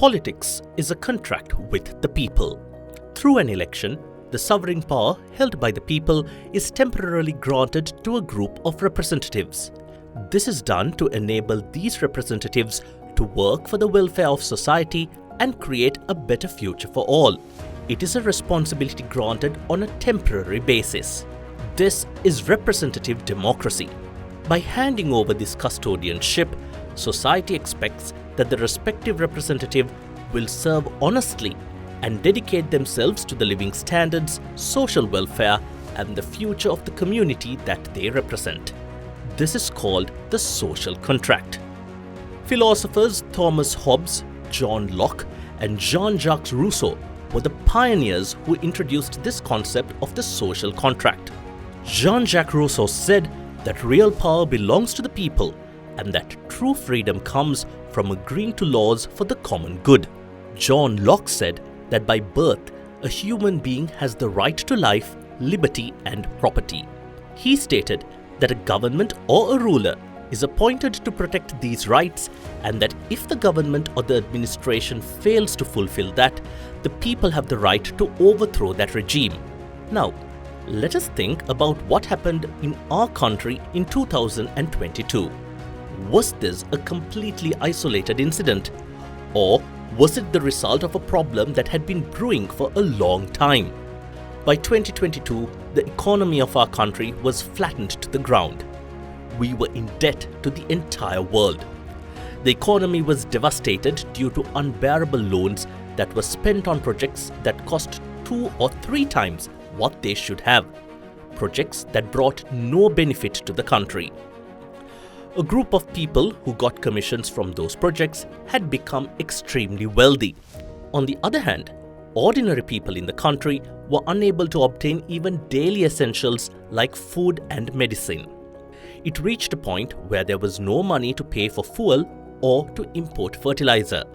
Politics is a contract with the people. Through an election, the sovereign power held by the people is temporarily granted to a group of representatives. This is done to enable these representatives to work for the welfare of society and create a better future for all. It is a responsibility granted on a temporary basis. This is representative democracy. By handing over this custodianship, society expects that the respective representative will serve honestly and dedicate themselves to the living standards, social welfare, and the future of the community that they represent. This is called the social contract. Philosophers Thomas Hobbes, John Locke, and Jean-Jacques Rousseau were the pioneers who introduced this concept of the social contract. Jean-Jacques Rousseau said that real power belongs to the people and that true freedom comes from agreeing to laws for the common good. John Locke said that by birth, a human being has the right to life, liberty, and property. He stated that a government or a ruler is appointed to protect these rights, and that if the government or the administration fails to fulfill that, the people have the right to overthrow that regime. Now, let us think about what happened in our country in 2022. Was this a completely isolated incident? Or was it the result of a problem that had been brewing for a long time? By 2022, the economy of our country was flattened to the ground. We were in debt to the entire world. The economy was devastated due to unbearable loans that were spent on projects that cost 2 or 3 times what they should have. Projects that brought no benefit to the country. A group of people who got commissions from those projects had become extremely wealthy. On the other hand, ordinary people in the country were unable to obtain even daily essentials like food and medicine. It reached a point where there was no money to pay for fuel or to import fertilizer.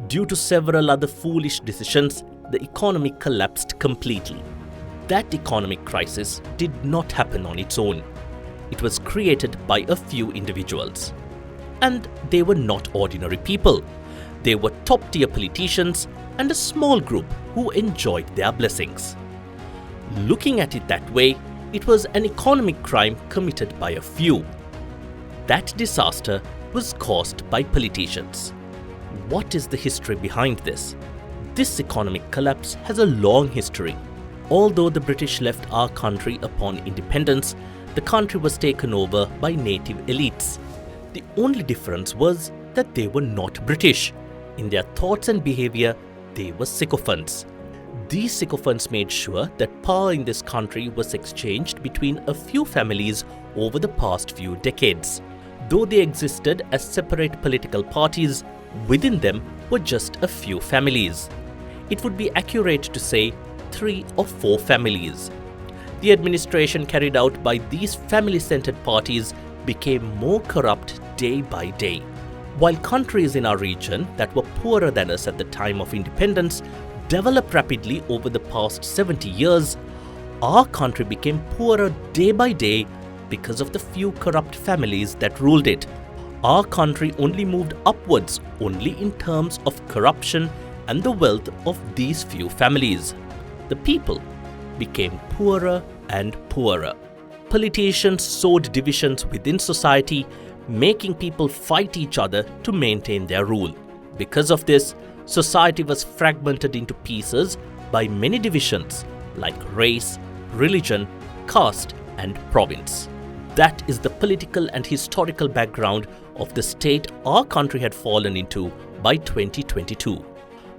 Due to several other foolish decisions, the economy collapsed completely. That economic crisis did not happen on its own. It was created by a few individuals. And they were not ordinary people. They were top-tier politicians and a small group who enjoyed their blessings. Looking at it that way, it was an economic crime committed by a few. That disaster was caused by politicians. What is the history behind this? This economic collapse has a long history. Although the British left our country upon independence, the country was taken over by native elites. The only difference was that they were not British. In their thoughts and behavior, they were sycophants. These sycophants made sure that power in this country was exchanged between a few families over the past few decades. Though they existed as separate political parties, within them were just a few families. It would be accurate to say 3 or 4 families. The administration carried out by these family-centered parties became more corrupt day by day. While countries in our region that were poorer than us at the time of independence developed rapidly over the past 70 years, our country became poorer day by day because of the few corrupt families that ruled it. Our country only moved upwards only in terms of corruption and the wealth of these few families. The people became poorer and poorer. Politicians sowed divisions within society, making people fight each other to maintain their rule. Because of this, society was fragmented into pieces by many divisions like race, religion, caste, and province. That is the political and historical background of the state our country had fallen into by 2022.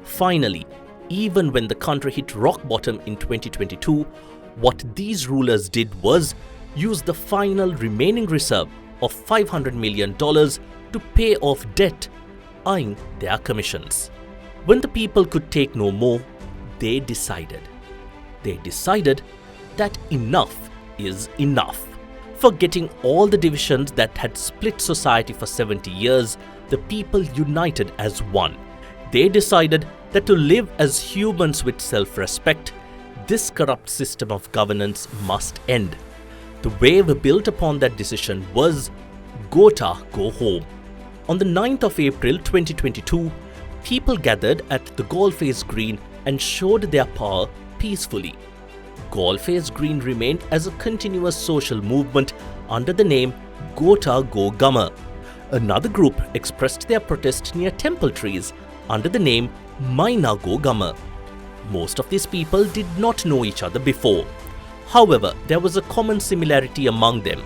Finally, even when the country hit rock bottom in 2022, what these rulers did was use the final remaining reserve of $500 million to pay off debt, eyeing their commissions. When the people could take no more, they decided that enough is enough. Forgetting all the divisions that had split society for 70 years, the people united as one. They decided that to live as humans with self-respect, this corrupt system of governance must end. The wave built upon that decision was Gota Go Home. On the 9th of April 2022, People gathered at the Goalface Green and showed their power peacefully. Goalface Green remained as a continuous social movement under the name Gota Go Gama. Another group expressed their protest near temple trees under the name Maina Go Gama. Most of these people did not know each other before. However, there was a common similarity among them,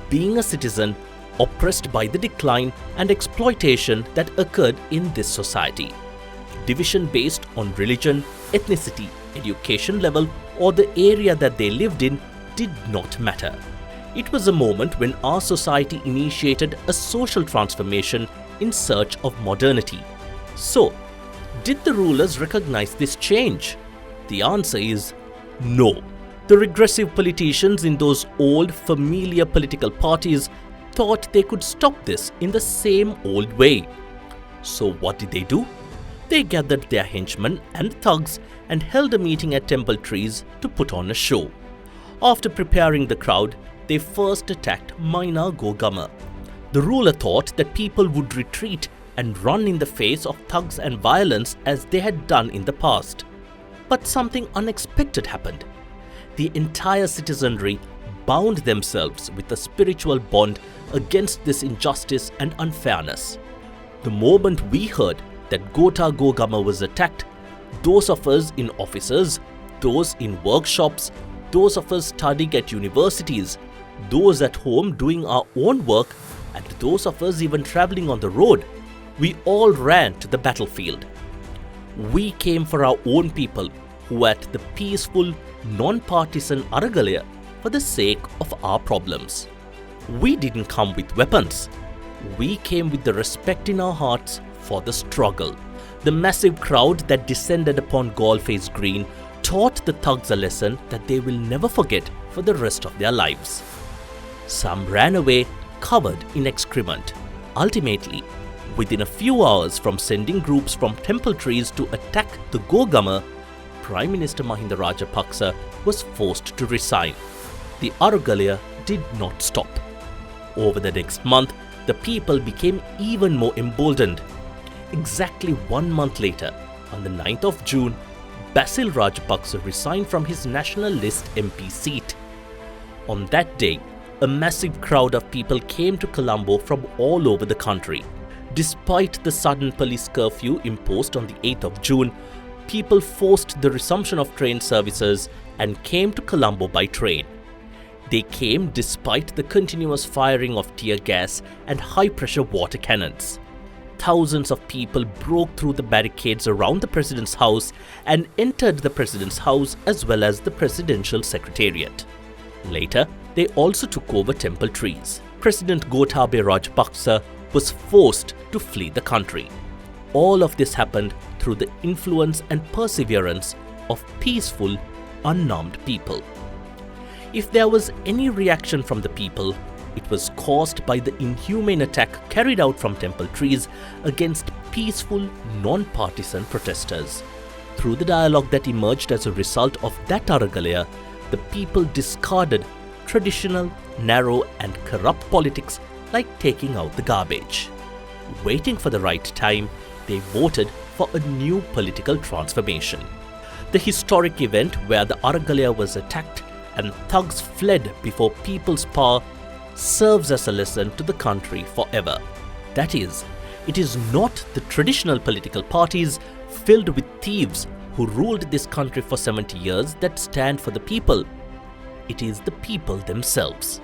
being a citizen oppressed by the decline and exploitation that occurred in this society. Division based on religion, ethnicity, education level, or the area that they lived in did not matter. It was a moment when our society initiated a social transformation in search of modernity. So, did the rulers recognize this change? The answer is no. The regressive politicians in those old, familiar political parties thought they could stop this in the same old way. So what did they do? They gathered their henchmen and thugs and held a meeting at temple trees to put on a show. After preparing the crowd, they first attacked Maina Go Gama. The ruler thought that people would retreat and run in the face of thugs and violence as they had done in the past. But something unexpected happened. The entire citizenry bound themselves with a spiritual bond against this injustice and unfairness. The moment we heard that Gota Go Gama was attacked, those of us in offices, those in workshops, those of us studying at universities, those at home doing our own work, and those of us even traveling on the road, we all ran to the battlefield. We came for our own people who were at the peaceful, non-partisan Aragalaya for the sake of our problems. We didn't come with weapons. We came with the respect in our hearts for the struggle. The massive crowd that descended upon Goalface Green taught the thugs a lesson that they will never forget for the rest of their lives. Some ran away covered in excrement. Ultimately, within a few hours from sending groups from temple trees to attack the Gogama, Prime Minister Mahinda Rajapaksa was forced to resign. The Aragalaya did not stop. Over the next month, the people became even more emboldened. Exactly 1 month later, on the 9th of June, Basil Rajapaksa resigned from his National List MP seat. On that day, a massive crowd of people came to Colombo from all over the country. Despite the sudden police curfew imposed on the 8th of June, people forced the resumption of train services and came to Colombo by train. They came despite the continuous firing of tear gas and high-pressure water cannons. Thousands of people broke through the barricades around the President's house and entered the President's house as well as the Presidential Secretariat. Later, they also took over temple trees. President Gotabaya Rajapaksa was forced to flee the country. All of this happened through the influence and perseverance of peaceful, unarmed people. If there was any reaction from the people, it was caused by the inhumane attack carried out from temple trees against peaceful, non-partisan protesters. Through the dialogue that emerged as a result of that Aragalaya, the people discarded traditional, narrow and corrupt politics like taking out the garbage. Waiting for the right time, they voted for a new political transformation. The historic event where the Aragalaya was attacked and thugs fled before people's power serves as a lesson to the country forever. That is, it is not the traditional political parties filled with thieves who ruled this country for 70 years that stand for the people. It is the people themselves.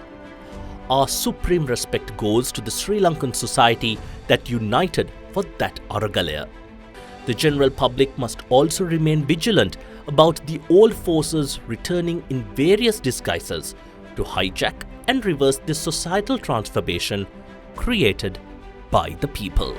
Our supreme respect goes to the Sri Lankan society that united for that Aragalaya. The general public must also remain vigilant about the old forces returning in various disguises to hijack and reverse this societal transformation created by the people.